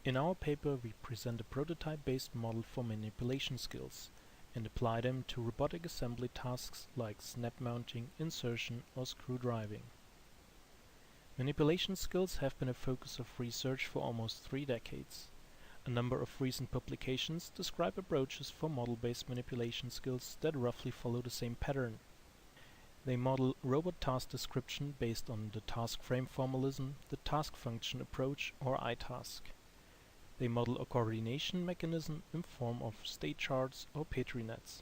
In our paper we present a prototype-based model for manipulation skills and apply them to robotic assembly tasks like snap mounting, insertion or screw driving. Manipulation skills have been a focus of research for almost 3 decades. A number of recent publications describe approaches for model-based manipulation skills that roughly follow the same pattern. They model robot task description based on the Task Frame Formalism, the task function approach or iTaSC. They model a coordination mechanism in form of statecharts or Petri nets.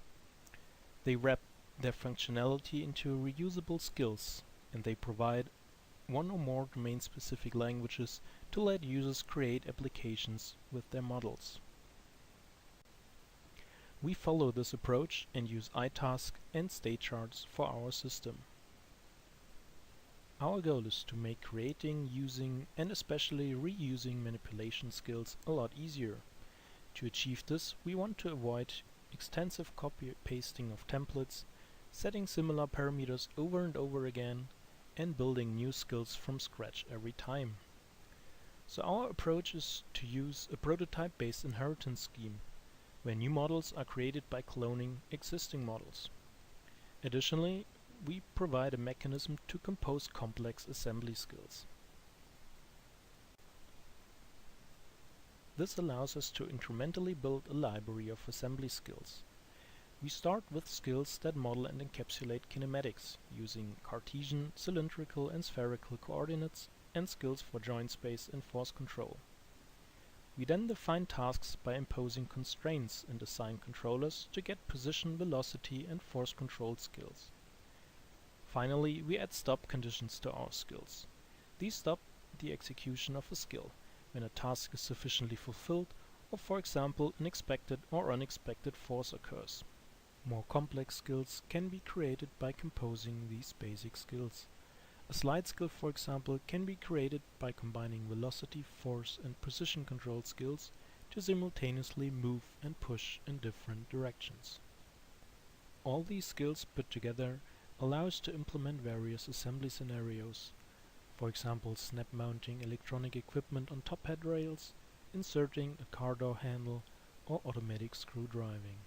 They wrap their functionality into reusable skills, and they provide one or more domain-specific languages to let users create applications with their models. We follow this approach and use iTaSC and statecharts for our system. Our goal is to make creating, using and especially reusing manipulation skills a lot easier. To achieve this, we want to avoid extensive copy-pasting of templates, setting similar parameters over and over again, and building new skills from scratch every time. So our approach is to use a prototype-based inheritance scheme, where new models are created by cloning existing models. Additionally, we provide a mechanism to compose complex assembly skills. This allows us to incrementally build a library of assembly skills. We start with skills that model and encapsulate kinematics, using Cartesian, cylindrical and spherical coordinates, and skills for joint space and force control. We then define tasks by imposing constraints and assign controllers to get position, velocity and force control skills. Finally, we add stop conditions to our skills. These stop the execution of a skill when a task is sufficiently fulfilled, or for example an expected or unexpected force occurs. More complex skills can be created by composing these basic skills. A slide skill, for example, can be created by combining velocity, force and position control skills to simultaneously move and push in different directions. All these skills put together allow us to implement various assembly scenarios. For example, snap mounting electronic equipment on top headrails, inserting a car door handle or automatic screw driving.